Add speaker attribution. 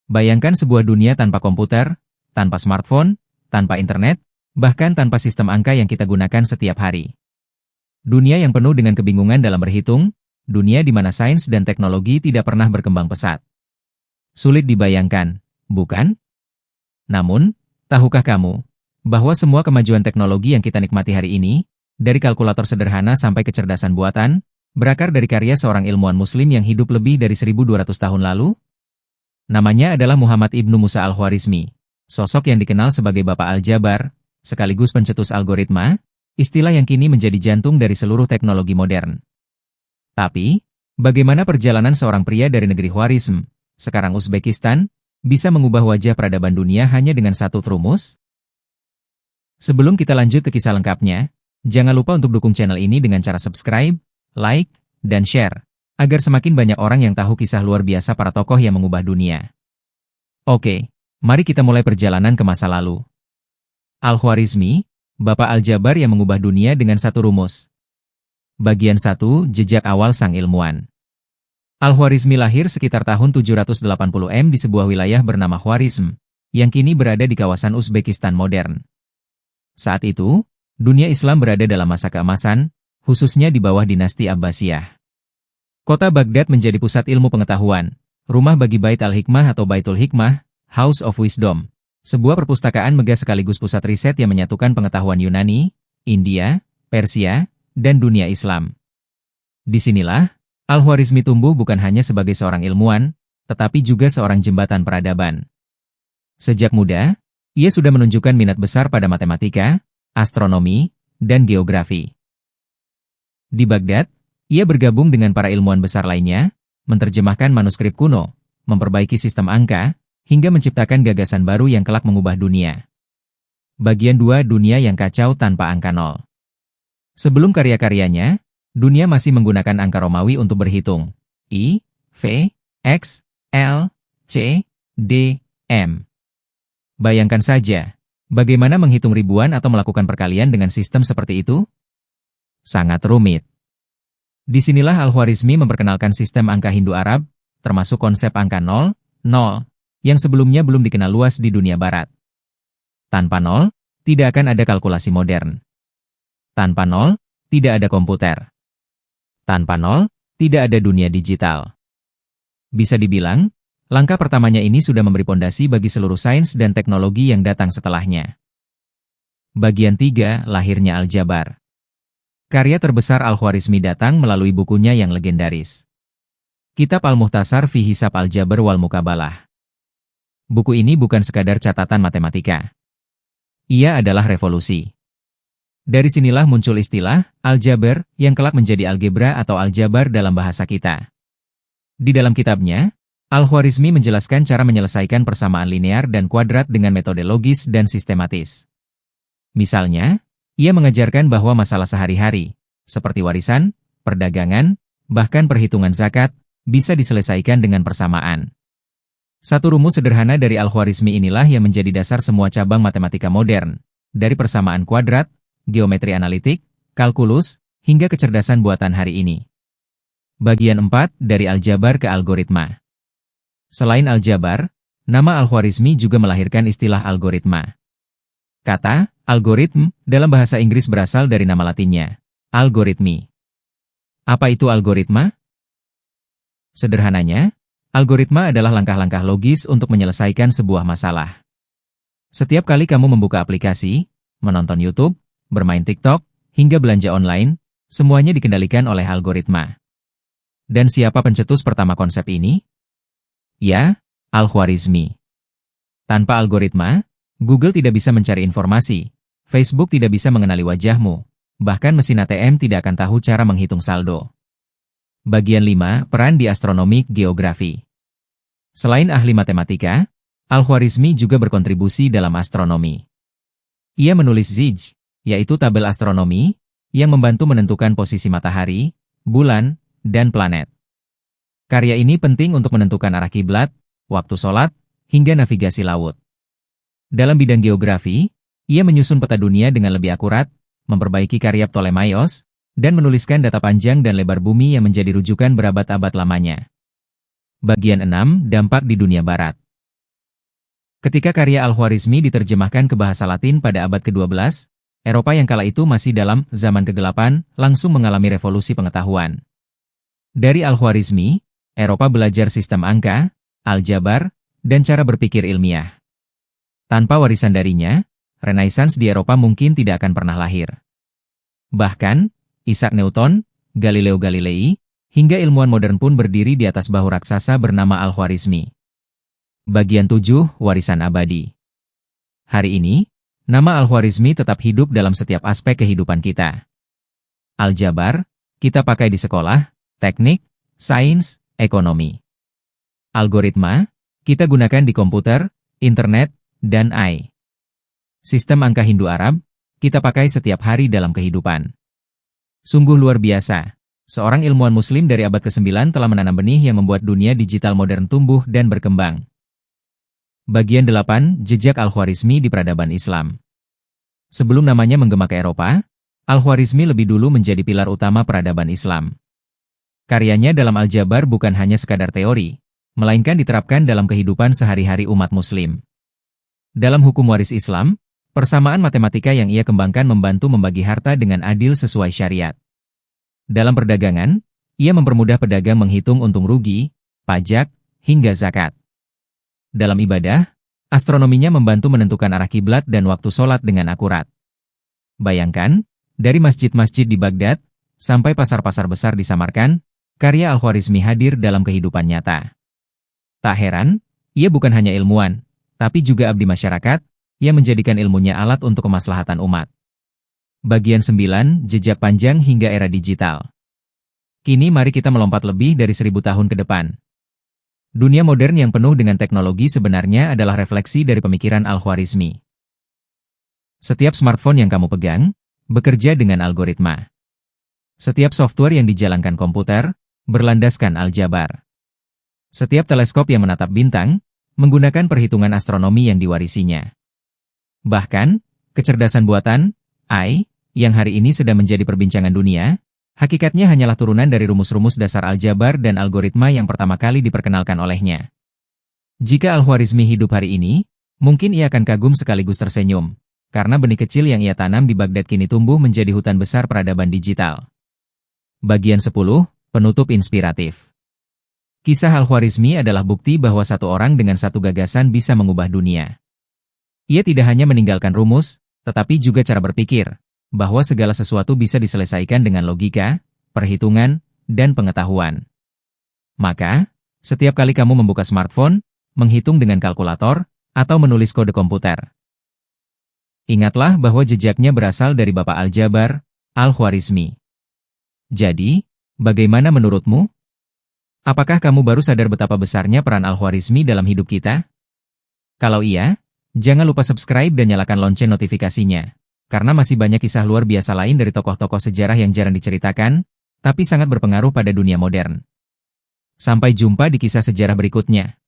Speaker 1: Bayangkan sebuah dunia tanpa komputer, tanpa smartphone, tanpa internet, bahkan tanpa sistem angka yang kita gunakan setiap hari. Dunia yang penuh dengan kebingungan dalam berhitung, dunia di mana sains dan teknologi tidak pernah berkembang pesat. Sulit dibayangkan, bukan? Namun, tahukah kamu bahwa semua kemajuan teknologi yang kita nikmati hari ini, dari kalkulator sederhana sampai kecerdasan buatan, berakar dari karya seorang ilmuwan muslim yang hidup lebih dari 1200 tahun lalu? Namanya adalah Muhammad Ibnu Musa Al-Khwarizmi, sosok yang dikenal sebagai Bapak Aljabar, sekaligus pencetus algoritma, istilah yang kini menjadi jantung dari seluruh teknologi modern. Tapi, bagaimana perjalanan seorang pria dari negeri Khwarizm, sekarang Uzbekistan, bisa mengubah wajah peradaban dunia hanya dengan satu rumus? Sebelum kita lanjut ke kisah lengkapnya, jangan lupa untuk dukung channel ini dengan cara subscribe, like, dan share, agar semakin banyak orang yang tahu kisah luar biasa para tokoh yang mengubah dunia. Oke, mari kita mulai perjalanan ke masa lalu. Al-Khwarizmi, Bapak Aljabar yang mengubah dunia dengan satu rumus. Bagian 1, Jejak Awal Sang Ilmuwan. Al-Khwarizmi lahir sekitar tahun 780 M di sebuah wilayah bernama Khwarizm, yang kini berada di kawasan Uzbekistan modern. Saat itu, dunia Islam berada dalam masa keemasan, khususnya di bawah dinasti Abbasiyah. Kota Baghdad menjadi pusat ilmu pengetahuan, rumah bagi Bait al-Hikmah atau Baitul Hikmah, House of Wisdom, sebuah perpustakaan megah sekaligus pusat riset yang menyatukan pengetahuan Yunani, India, Persia, dan dunia Islam. Disinilah, Al-Khwarizmi tumbuh bukan hanya sebagai seorang ilmuwan, tetapi juga seorang jembatan peradaban. Sejak muda, ia sudah menunjukkan minat besar pada matematika, astronomi, dan geografi. Di Baghdad, ia bergabung dengan para ilmuwan besar lainnya, menerjemahkan manuskrip kuno, memperbaiki sistem angka, hingga menciptakan gagasan baru yang kelak mengubah dunia. Bagian 2, Dunia yang Kacau Tanpa Angka Nol. Sebelum karya-karyanya, dunia masih menggunakan angka Romawi untuk berhitung. I, V, X, L, C, D, M. Bayangkan saja, bagaimana menghitung ribuan atau melakukan perkalian dengan sistem seperti itu? Sangat rumit. Disinilah Al-Khwarizmi memperkenalkan sistem angka Hindu-Arab, termasuk konsep angka 0, 0, yang sebelumnya belum dikenal luas di dunia barat. Tanpa 0, tidak akan ada kalkulasi modern. Tanpa 0, tidak ada komputer. Tanpa 0, tidak ada dunia digital. Bisa dibilang, langkah pertamanya ini sudah memberi pondasi bagi seluruh sains dan teknologi yang datang setelahnya. Bagian 3, Lahirnya Aljabar. Karya terbesar Al-Khwarizmi datang melalui bukunya yang legendaris. Kitab Al-Mukhtasar fi Hisab Al-Jabr wal Mukabalah. Buku ini bukan sekadar catatan matematika. Ia adalah revolusi. Dari sinilah muncul istilah Al-Jabr yang kelak menjadi algebra atau aljabar dalam bahasa kita. Di dalam kitabnya, Al-Khwarizmi menjelaskan cara menyelesaikan persamaan linear dan kuadrat dengan metode logis dan sistematis. Misalnya, ia mengajarkan bahwa masalah sehari-hari, seperti warisan, perdagangan, bahkan perhitungan zakat, bisa diselesaikan dengan persamaan. Satu rumus sederhana dari Al-Khwarizmi inilah yang menjadi dasar semua cabang matematika modern, dari persamaan kuadrat, geometri analitik, kalkulus, hingga kecerdasan buatan hari ini. Bagian 4, dari aljabar ke algoritma. Selain aljabar, nama Al-Khwarizmi juga melahirkan istilah algoritma. Kata algoritm dalam bahasa Inggris berasal dari nama latinnya, algoritmi. Apa itu algoritma? Sederhananya, algoritma adalah langkah-langkah logis untuk menyelesaikan sebuah masalah. Setiap kali kamu membuka aplikasi, menonton YouTube, bermain TikTok, hingga belanja online, semuanya dikendalikan oleh algoritma. Dan siapa pencetus pertama konsep ini? Ya, Al-Khwarizmi. Tanpa algoritma, Google tidak bisa mencari informasi, Facebook tidak bisa mengenali wajahmu, bahkan mesin ATM tidak akan tahu cara menghitung saldo. Bagian 5, Peran di Astronomi Geografi. Selain ahli matematika, Al-Khwarizmi juga berkontribusi dalam astronomi. Ia menulis Zij, yaitu tabel astronomi, yang membantu menentukan posisi matahari, bulan, dan planet. Karya ini penting untuk menentukan arah kiblat, waktu sholat, hingga navigasi laut. Dalam bidang geografi, ia menyusun peta dunia dengan lebih akurat, memperbaiki karya Ptolemaios, dan menuliskan data panjang dan lebar bumi yang menjadi rujukan berabad-abad lamanya. Bagian 6, Dampak di Dunia Barat. Ketika karya Al-Khwarizmi diterjemahkan ke bahasa Latin pada abad ke-12, Eropa yang kala itu masih dalam zaman kegelapan langsung mengalami revolusi pengetahuan. Dari Al-Khwarizmi, Eropa belajar sistem angka, aljabar, dan cara berpikir ilmiah. Tanpa warisan darinya, Renaissance di Eropa mungkin tidak akan pernah lahir. Bahkan, Isaac Newton, Galileo Galilei, hingga ilmuwan modern pun berdiri di atas bahu raksasa bernama Al-Khwarizmi. Bagian 7, Warisan Abadi. Hari ini, nama Al-Khwarizmi tetap hidup dalam setiap aspek kehidupan kita. Aljabar, kita pakai di sekolah, teknik, sains, ekonomi. Algoritma, kita gunakan di komputer, internet, dan AI. Sistem angka Hindu-Arab, kita pakai setiap hari dalam kehidupan. Sungguh luar biasa. Seorang ilmuwan muslim dari abad ke-9 telah menanam benih yang membuat dunia digital modern tumbuh dan berkembang. Bagian 8, Jejak Al-Khwarizmi di Peradaban Islam. Sebelum namanya menggema ke Eropa, Al-Khwarizmi lebih dulu menjadi pilar utama peradaban Islam. Karyanya dalam aljabar bukan hanya sekadar teori, melainkan diterapkan dalam kehidupan sehari-hari umat muslim. Dalam hukum waris Islam, persamaan matematika yang ia kembangkan membantu membagi harta dengan adil sesuai syariat. Dalam perdagangan, ia mempermudah pedagang menghitung untung rugi, pajak, hingga zakat. Dalam ibadah, astronominya membantu menentukan arah kiblat dan waktu sholat dengan akurat. Bayangkan, dari masjid-masjid di Baghdad, sampai pasar-pasar besar di Samarkand, karya Al-Khwarizmi hadir dalam kehidupan nyata. Tak heran, ia bukan hanya ilmuwan, tapi juga abdi masyarakat, yang menjadikan ilmunya alat untuk kemaslahatan umat. Bagian 9, Jejak Panjang hingga Era Digital. Kini mari kita melompat lebih dari 1000 tahun ke depan. Dunia modern yang penuh dengan teknologi sebenarnya adalah refleksi dari pemikiran Al-Khwarizmi. Setiap smartphone yang kamu pegang, bekerja dengan algoritma. Setiap software yang dijalankan komputer, berlandaskan aljabar. Setiap teleskop yang menatap bintang, menggunakan perhitungan astronomi yang diwarisinya. Bahkan, kecerdasan buatan, AI, yang hari ini sedang menjadi perbincangan dunia, hakikatnya hanyalah turunan dari rumus-rumus dasar aljabar dan algoritma yang pertama kali diperkenalkan olehnya. Jika Al-Khwarizmi hidup hari ini, mungkin ia akan kagum sekaligus tersenyum, karena benih kecil yang ia tanam di Baghdad kini tumbuh menjadi hutan besar peradaban digital. Bagian 10, Penutup Inspiratif. Kisah Al-Khwarizmi adalah bukti bahwa satu orang dengan satu gagasan bisa mengubah dunia. Ia tidak hanya meninggalkan rumus, tetapi juga cara berpikir, bahwa segala sesuatu bisa diselesaikan dengan logika, perhitungan, dan pengetahuan. Maka, setiap kali kamu membuka smartphone, menghitung dengan kalkulator, atau menulis kode komputer, ingatlah bahwa jejaknya berasal dari Bapak Aljabar, Al-Khwarizmi. Jadi, bagaimana menurutmu? Apakah kamu baru sadar betapa besarnya peran Al-Khwarizmi dalam hidup kita? Kalau iya, jangan lupa subscribe dan nyalakan lonceng notifikasinya. Karena masih banyak kisah luar biasa lain dari tokoh-tokoh sejarah yang jarang diceritakan, tapi sangat berpengaruh pada dunia modern. Sampai jumpa di kisah sejarah berikutnya.